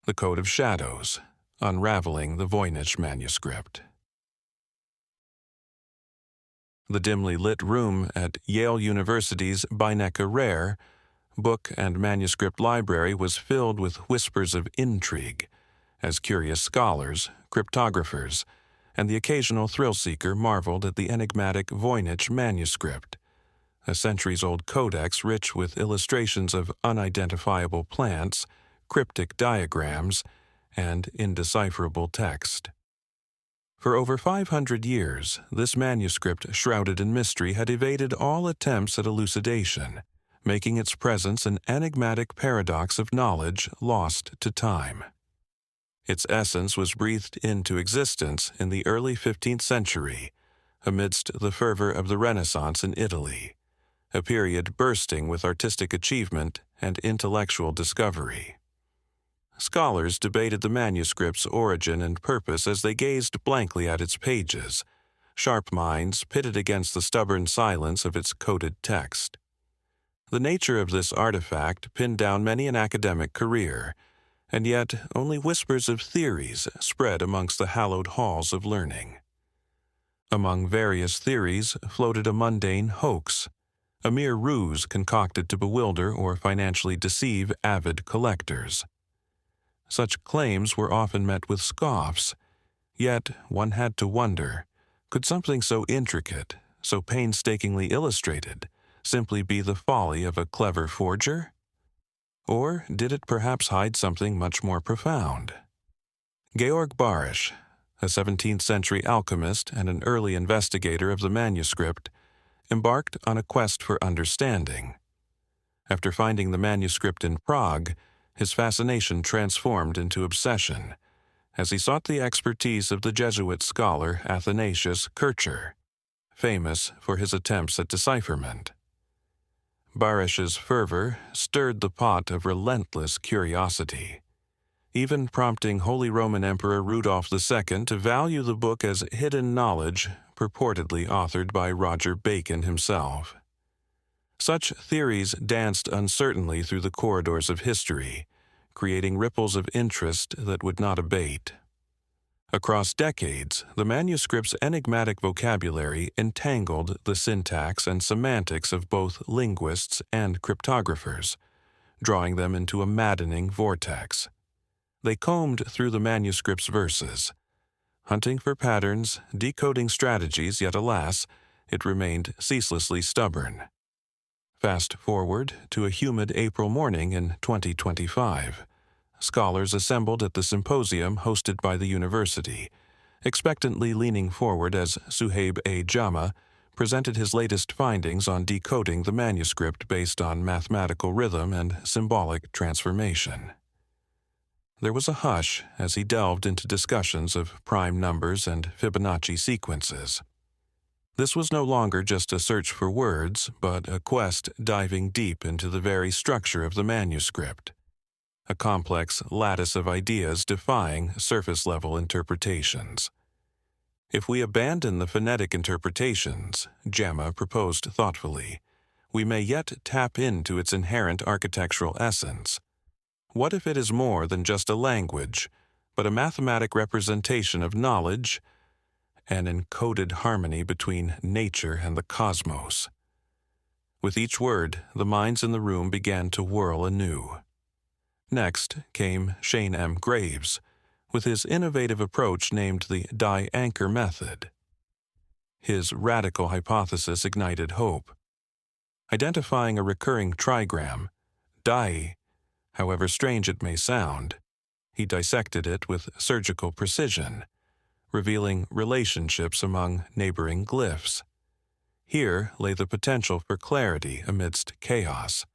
The Code of Shadows, Unraveling the Voynich Manuscript. The dimly lit room at Yale University's Beinecke book and manuscript library was filled with whispers of intrigue, as curious scholars, cryptographers, and the occasional thrill-seeker marveled at the enigmatic Voynich Manuscript, a centuries-old codex rich with illustrations of unidentifiable plants, cryptic diagrams, and indecipherable text. For over 500 years, this manuscript shrouded in mystery had evaded all attempts at elucidation, making its presence an enigmatic paradox of knowledge lost to time. Its essence was breathed into existence in the early 15th century, amidst the fervor of the Renaissance in Italy, a period bursting with artistic achievement and intellectual discovery. Scholars debated the manuscript's origin and purpose as they gazed blankly at its pages, sharp minds pitted against the stubborn silence of its coded text. The nature of this artifact pinned down many an academic career, and yet only whispers of theories spread amongst the hallowed halls of learning. Among various theories floated a mundane hoax, a mere ruse concocted to bewilder or financially deceive avid collectors. Such claims were often met with scoffs, yet one had to wonder, could something so intricate, so painstakingly illustrated, simply be the folly of a clever forger? Or did it perhaps hide something much more profound? Georg Barisch, a 17th-century alchemist and an early investigator of the manuscript, embarked on a quest for understanding. After finding the manuscript in Prague, his fascination transformed into obsession, as he sought the expertise of the Jesuit scholar Athanasius Kircher, famous for his attempts at decipherment. Barisch's fervor stirred the pot of relentless curiosity, even prompting Holy Roman Emperor Rudolph II to value the book as hidden knowledge purportedly authored by Roger Bacon himself. Such theories danced uncertainly through the corridors of history, creating ripples of interest that would not abate. Across decades, the manuscript's enigmatic vocabulary entangled the syntax and semantics of both linguists and cryptographers, drawing them into a maddening vortex. They combed through the manuscript's verses, hunting for patterns, decoding strategies, yet alas, it remained ceaselessly stubborn. Fast forward to a humid April morning in 2025. Scholars assembled at the symposium hosted by the university, expectantly leaning forward as Suhaib A. Jama presented his latest findings on decoding the manuscript based on mathematical rhythm and symbolic transformation. There was a hush as he delved into discussions of prime numbers and Fibonacci sequences. This was no longer just a search for words, but a quest diving deep into the very structure of the manuscript, a complex lattice of ideas defying surface-level interpretations. If we abandon the phonetic interpretations, Jama proposed thoughtfully, we may yet tap into its inherent architectural essence. What if it is more than just a language, but a mathematic representation of knowledge, an encoded harmony between nature and the cosmos? With each word, the minds in the room began to whirl anew. Next came Shane M. Graves, with his innovative approach named the die-anchor method. His radical hypothesis ignited hope. Identifying a recurring trigram, die, however strange it may sound, he dissected it with surgical precision, revealing relationships among neighboring glyphs. Here lay the potential for clarity amidst chaos.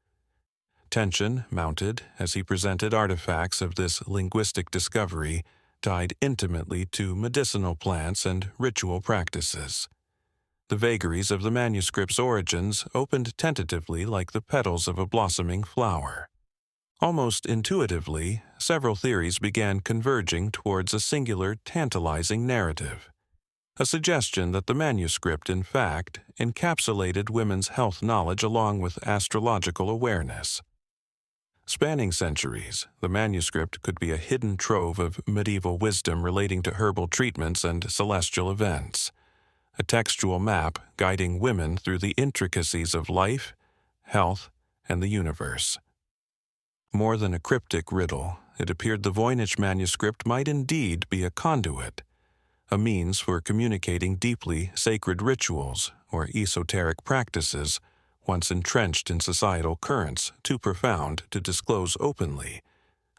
Tension mounted as he presented artifacts of this linguistic discovery tied intimately to medicinal plants and ritual practices. The vagaries of the manuscript's origins opened tentatively like the petals of a blossoming flower. Almost intuitively, several theories began converging towards a singular, tantalizing narrative, a suggestion that the manuscript, in fact, encapsulated women's health knowledge along with astrological awareness. Spanning centuries, the manuscript could be a hidden trove of medieval wisdom relating to herbal treatments and celestial events, a textual map guiding women through the intricacies of life, health, and the universe. More than a cryptic riddle, it appeared the Voynich manuscript might indeed be a conduit, a means for communicating deeply sacred rituals or esoteric practices once entrenched in societal currents too profound to disclose openly.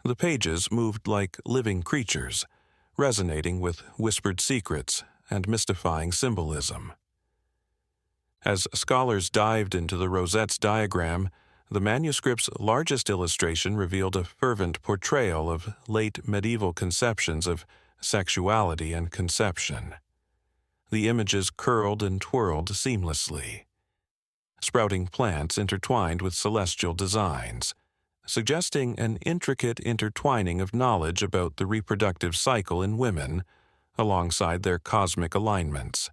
The pages moved like living creatures, resonating with whispered secrets and mystifying symbolism. As scholars dived into the Rosette's diagram, the manuscript's largest illustration revealed a fervent portrayal of late medieval conceptions of sexuality and conception. The images curled and twirled seamlessly. Sprouting plants intertwined with celestial designs, suggesting an intricate intertwining of knowledge about the reproductive cycle in women, alongside their cosmic alignments.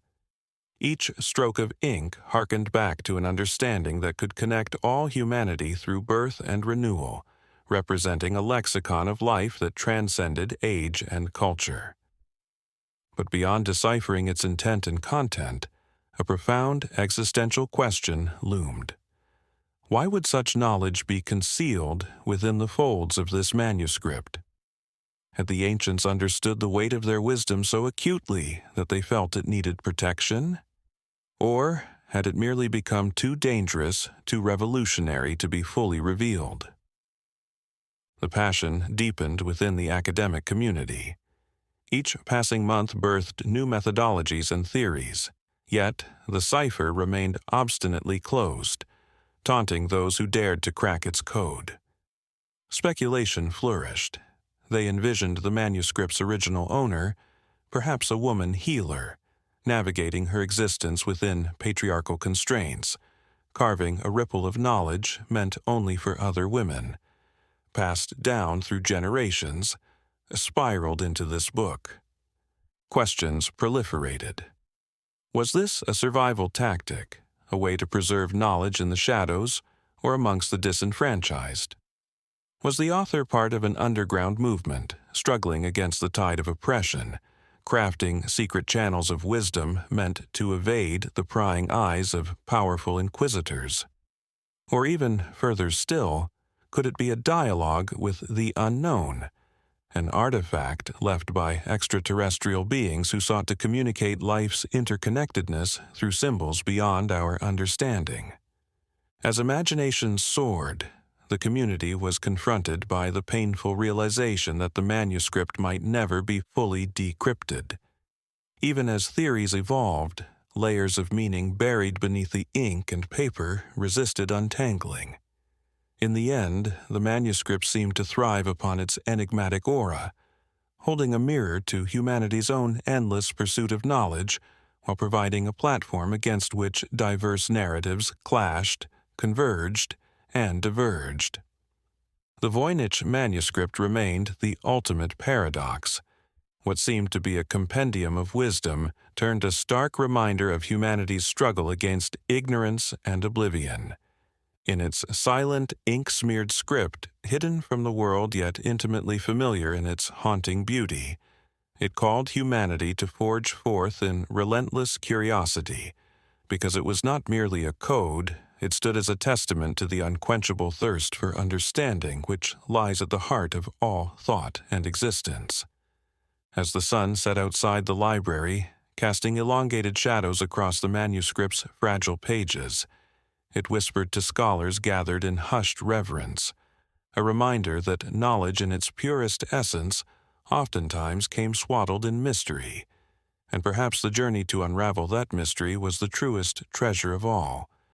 Each stroke of ink harkened back to an understanding that could connect all humanity through birth and renewal, representing a lexicon of life that transcended age and culture. But beyond deciphering its intent and content, a profound existential question loomed. Why would such knowledge be concealed within the folds of this manuscript? Had the ancients understood the weight of their wisdom so acutely that they felt it needed protection? Or had it merely become too dangerous, too revolutionary to be fully revealed? The passion deepened within the academic community. Each passing month birthed new methodologies and theories, yet the cipher remained obstinately closed, taunting those who dared to crack its code. Speculation flourished. They envisioned the manuscript's original owner, perhaps a woman healer, navigating her existence within patriarchal constraints, carving a ripple of knowledge meant only for other women, passed down through generations, spiraled into this book. Questions proliferated. Was this a survival tactic, a way to preserve knowledge in the shadows or amongst the disenfranchised? Was the author part of an underground movement, struggling against the tide of oppression, crafting secret channels of wisdom meant to evade the prying eyes of powerful inquisitors? Or even further still, could it be a dialogue with the unknown, an artifact left by extraterrestrial beings who sought to communicate life's interconnectedness through symbols beyond our understanding? As imagination soared, the community was confronted by the painful realization that the manuscript might never be fully decrypted. Even as theories evolved, layers of meaning buried beneath the ink and paper resisted untangling. In the end, the manuscript seemed to thrive upon its enigmatic aura, holding a mirror to humanity's own endless pursuit of knowledge while providing a platform against which diverse narratives clashed, converged, and diverged. The Voynich manuscript remained the ultimate paradox. What seemed to be a compendium of wisdom turned a stark reminder of humanity's struggle against ignorance and oblivion. In its silent, ink-smeared script, hidden from the world yet intimately familiar in its haunting beauty, it called humanity to forge forth in relentless curiosity, because it was not merely a code. It stood as a testament to the unquenchable thirst for understanding which lies at the heart of all thought and existence. As the sun set outside the library, casting elongated shadows across the manuscript's fragile pages, it whispered to scholars gathered in hushed reverence, a reminder that knowledge in its purest essence oftentimes came swaddled in mystery, and perhaps the journey to unravel that mystery was the truest treasure of all.